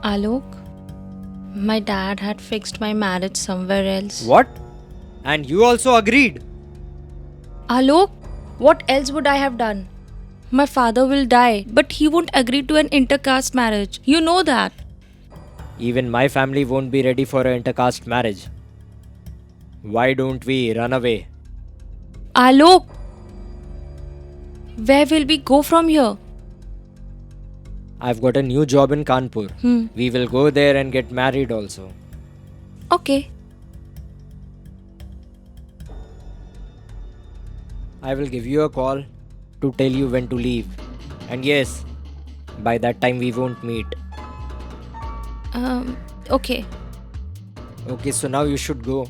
Alok, my dad had fixed my marriage somewhere else. What? And you also agreed? Alok, what else would I have done? My father will die, but he won't agree to an intercaste marriage. You know that. Even my family won't be ready for an intercaste marriage. Why don't we run away? Alok, where will we go from here? I've got a new job in Kanpur. We will go there and get married also. Okay. I will give you a call to tell you when to leave. And yes, by that time we won't meet. Okay. Okay, so now you should go.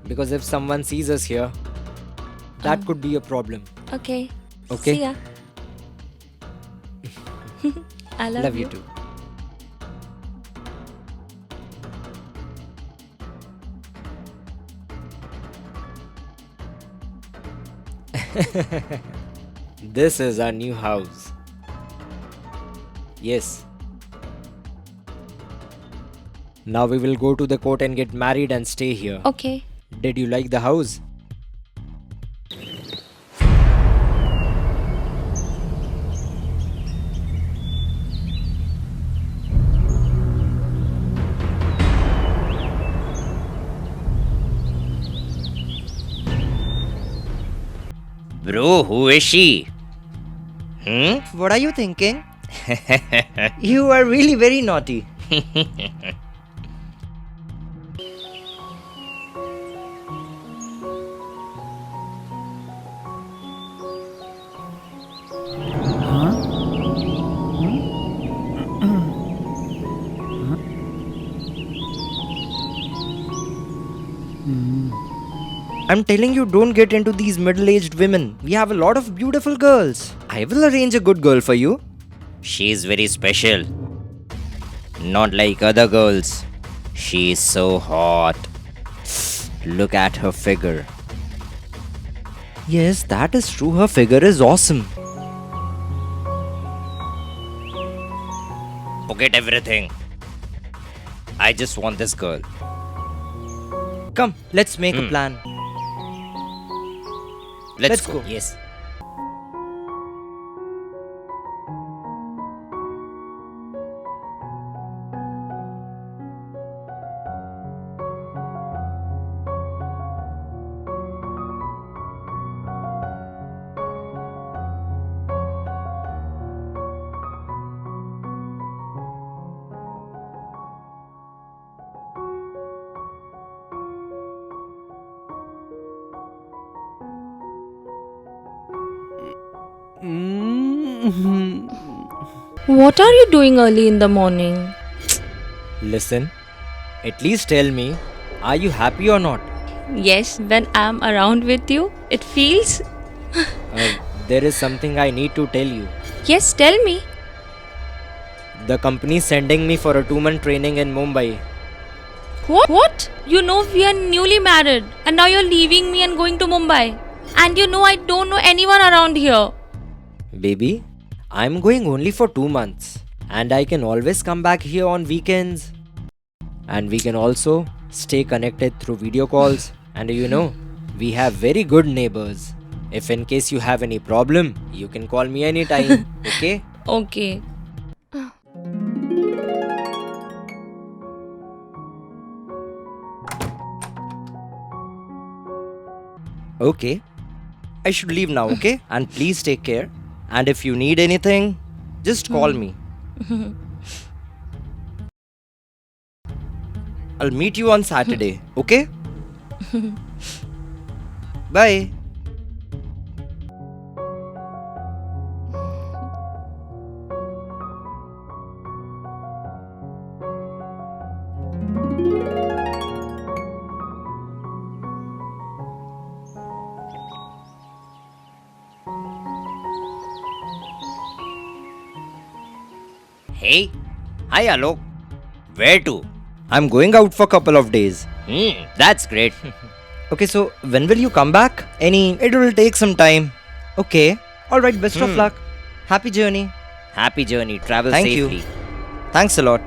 Because if someone sees us here, that could be a problem. Okay. Okay? See ya. I Love you too. This is our new house. Yes. Now we will go to the court and get married and stay here. Okay. Did you like the house? Bro, who is she? What are you thinking? You are really very naughty. I'm telling you, don't get into these middle-aged women. We have a lot of beautiful girls. I will arrange a good girl for you. She's very special. Not like other girls. She's so hot. Look at her figure. Yes, that is true. Her figure is awesome. Forget everything. I just want this girl. Come, let's make a plan. Let's go. Yes. What are you doing early in the morning? Listen, at least tell me, are you happy or not? Yes, when I'm around with you, it feels. There is something I need to tell you. Yes, tell me. The company is sending me for a 2-month training in Mumbai. What? You know we are newly married and now you're leaving me and going to Mumbai. And you know I don't know anyone around here. Baby, I'm going only for 2 months. And I can always come back here on weekends. And we can also stay connected through video calls. And you know, we have very good neighbors. If in case you have any problem, you can call me anytime. Okay? Okay. Okay. I should leave now, okay? And please take care. And if you need anything, just call me. I'll meet you on Saturday, okay? Bye. Hey. Hi, Alok. Where to? I'm going out for a couple of days. That's great. Okay, so when will you come back? It will take some time. Okay. Alright, best of luck. Happy journey. Happy journey. Travel Thank you. safely. Thanks a lot.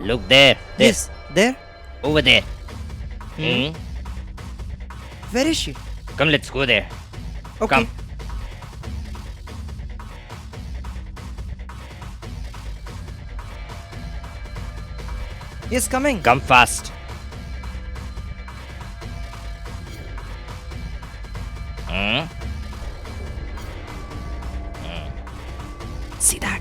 Look there. There. Yes, there. Over there. Hmm. Where is she? Come, let's go there. Okay. Come. Yes, coming. Come fast. Hmm. See that?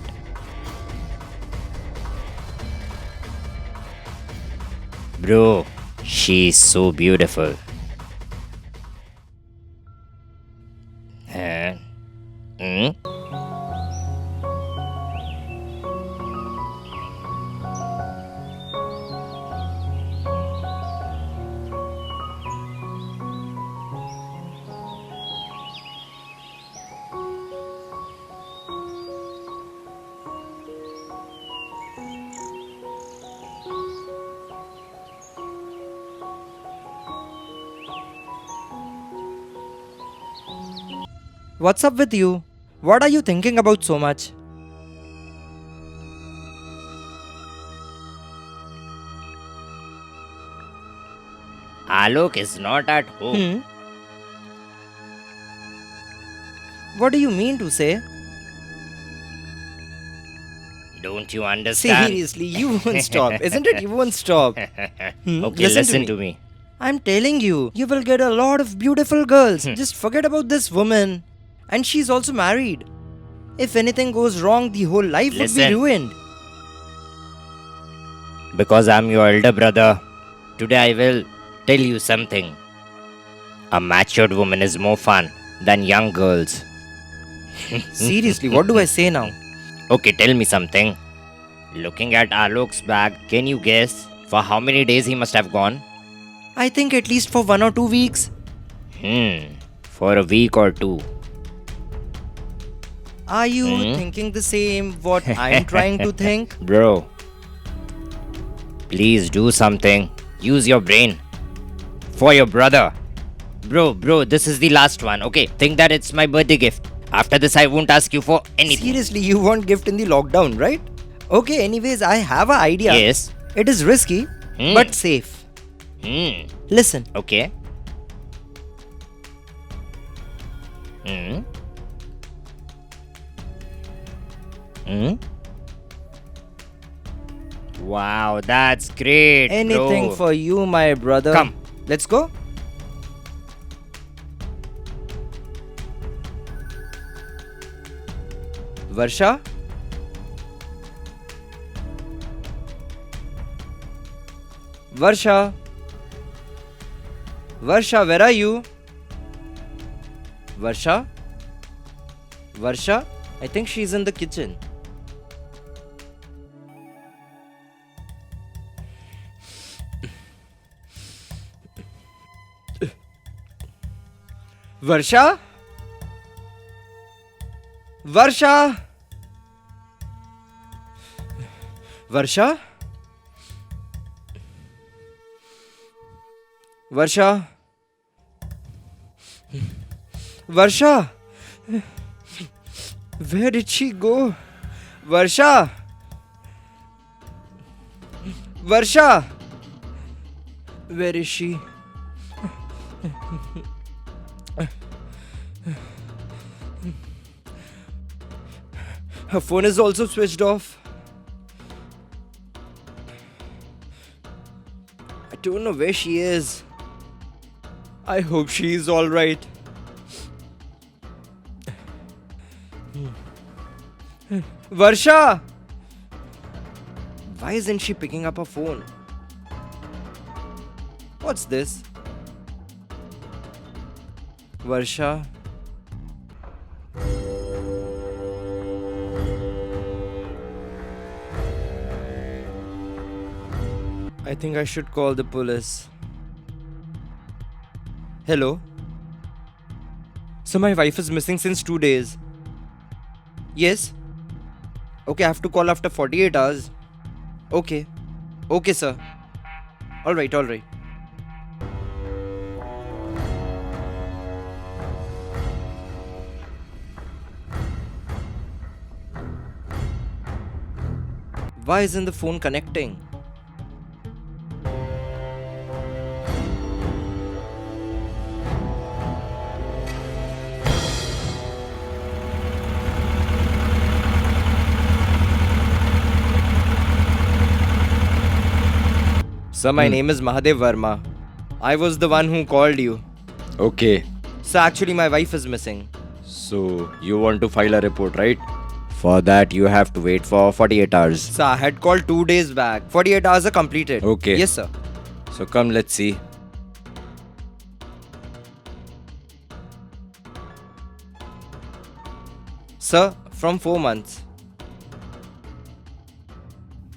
Bro, she's so beautiful. Huh? Hmm? What's up with you? What are you thinking about so much? Alok is not at home. Hmm? What do you mean to say? Don't you understand? Seriously, you won't stop, isn't it? You won't stop. Okay, listen to me. I'm telling you, you will get a lot of beautiful girls. Just forget about this woman. And she's also married. If anything goes wrong, the whole life would be Listen. ruined. Because I'm your elder brother, today I will tell you something. A matured woman is more fun than young girls. Seriously, what do I say now? Okay, tell me something. Looking at Alok's bag, can you guess for how many days he must have gone? I think at least for 1 or 2 weeks. For a week or two. Are you thinking the same what I'm trying to think? Bro, please do something. Use your brain. For your brother. Bro, this is the last one. Okay, think that it's my birthday gift. After this, I won't ask you for anything. Seriously, you want gift in the lockdown, right? Okay, anyways, I have an idea. Yes. It is risky, but safe. Listen. Okay. Wow, that's great. Anything bro. for you, my brother. Come. Let's go. Varsha? Varsha? Varsha, where are you? Varsha? Varsha? I think she's in the kitchen. Varsha? Varsha? Varsha? Varsha? Varsha? Where did she go? Varsha? Varsha? Where is she? Her phone is also switched off. I don't know where she is. I hope she is alright. Varsha! Why isn't she picking up her phone? What's this? Varsha? I think I should call the police. Hello? So my wife is missing since 2 days. Yes? Okay, I have to call after 48 hours. Okay. Okay, sir. Alright, alright. Why isn't the phone connecting? Sir, my name is Mahadev Verma. I was the one who called you. Okay. Sir, actually my wife is missing. So, you want to file a report, right? For that, you have to wait for 48 hours. Sir, I had called 2 days back. 48 hours are completed. Okay. Yes, sir. So, come, let's see. Sir, from 4 months.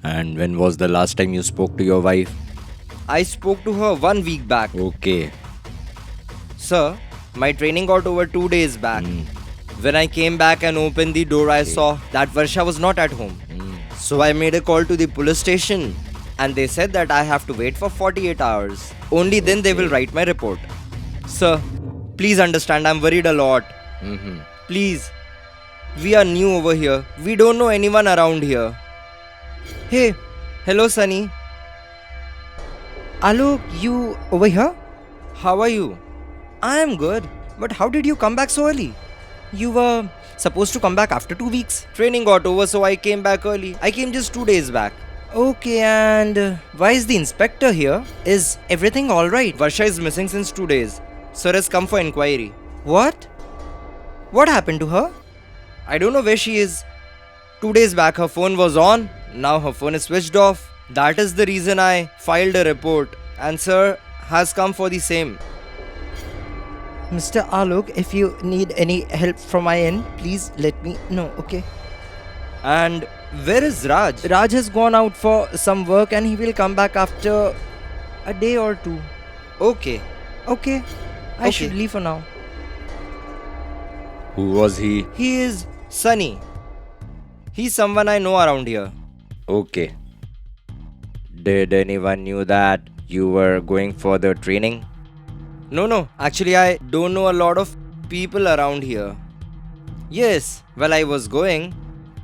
And when was the last time you spoke to your wife? I spoke to her 1 week back. Okay. Sir, my training got over 2 days back. When I came back and opened the door, I saw that Varsha was not at home. So I made a call to the police station and they said that I have to wait for 48 hours. Only then they will write my report. Sir, please understand, I'm worried a lot. Please. We are new over here. We don't know anyone around here. Hey, hello Sunny. Alok, you over here? How are you? I am good. But how did you come back so early? You were supposed to come back after 2 weeks. Training got over, so I came back early. I came just 2 days back. Okay, and why is the inspector here? Is everything alright? Varsha is missing since 2 days. Sir has come for inquiry. What? What happened to her? I don't know where she is. 2 days back her phone was on. Now her phone is switched off. That is the reason I filed a report. And sir has come for the same. Mr. Alok, if you need any help from my end, please let me know, okay? And where is Raj? Raj has gone out for some work and he will come back after a day or two. Okay. Okay. I should leave for now. Who was he? He is Sunny. He's someone I know around here. Okay. Did anyone knew that you were going for the training? No. Actually, I don't know a lot of people around here. Yes, while I was going,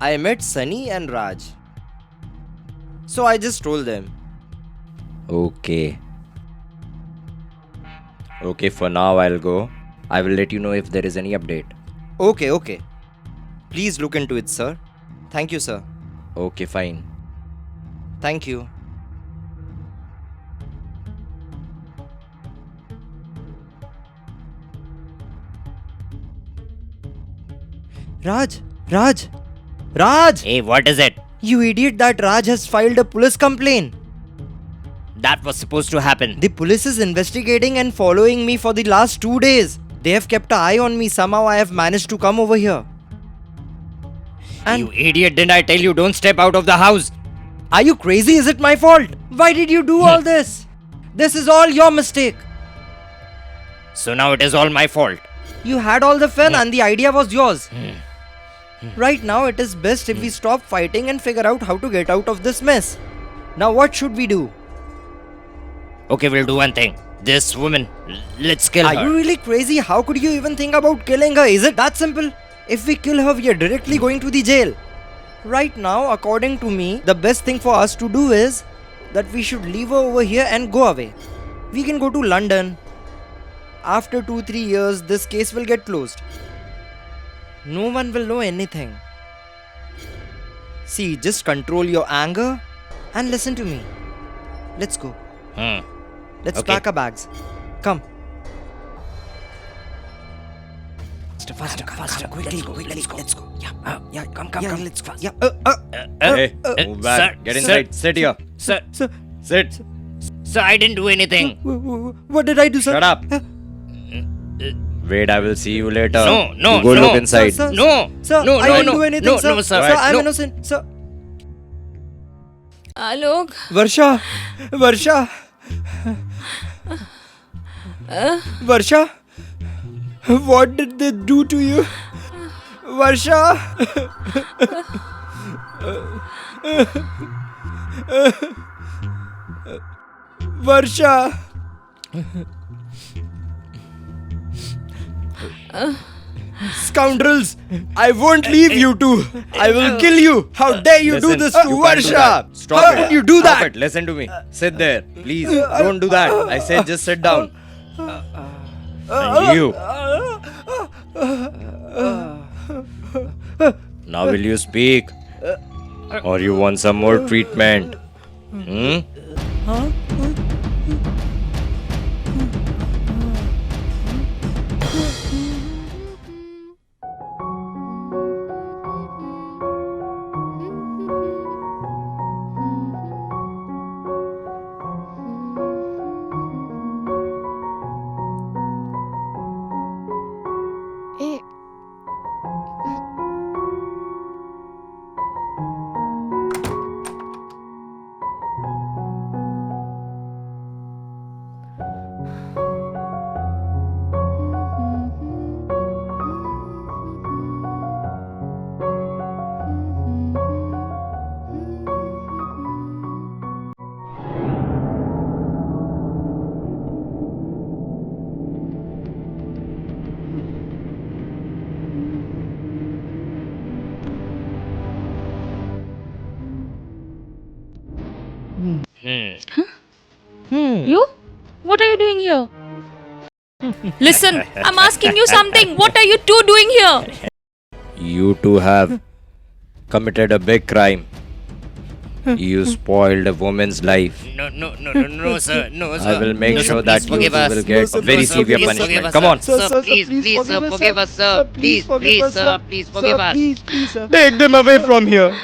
I met Sunny and Raj. So I just told them. Okay. Okay, for now I'll go. I will let you know if there is any update. Okay. Please look into it, sir. Thank you, sir. Okay, fine. Thank you. Raj! Hey, what is it? You idiot, that Raj has filed a police complaint. That was supposed to happen. The police is investigating and following me for the last 2 days. They have kept an eye on me. Somehow I have managed to come over here. And You idiot, didn't I tell you don't step out of the house? are you crazy? Is it my fault? Why did you do all this? This is all your mistake. So now it is all my fault. You had all the fun and the idea was yours. Right now it is best if we stop fighting and figure out how to get out of this mess. Now what should we do? Okay, we'll do one thing. This woman, let's kill Are her. you really crazy? How could you even think about killing her? Is it that simple? If we kill her, we are directly going to the jail. Right now, according to me, the best thing for us to do is that we should leave her over here and go away. We can go to London. After 2-3 years, this case will get closed. No one will know anything. See, just control your anger and listen to me. Let's go. Let's Okay. pack our bags. Come. Faster, quickly, let's go. Yeah, come, let's go. Yeah, Hey, move back. sir, Get sir. inside. Sit here. Sir, Sit. sir, I didn't do anything. What did I do, sir? Shut up. Wait, I will see you later. No, You go no. look inside. Sir, No, Sir, no, I no, didn't no, do anything, no, sir. no, sir. Sir, I'm No. innocent, sir. Alok, Varsha! Varsha! What did they do to you? Varsha! Varsha! Scoundrels! I won't leave you two! I will kill you! How dare you do Listen, this to you can't do Varsha! that. Stop How it. could you do Stop that? it. Listen to me. Sit there. Please. Don't do that. I said just sit down. And you. Now will you speak? Or you want some more treatment? You? What are you doing here? Listen, I'm asking you something. What are you two doing here? You two have committed a big crime. You spoiled a woman's life. No, sir. No, sir. I will make No, sir, sure that please you forgive us. will get very Sir, severe please forgive punishment. us, Come sir. on. Sir, please, sir, forgive us, sir. Please, sir, please forgive us. Take them away from here.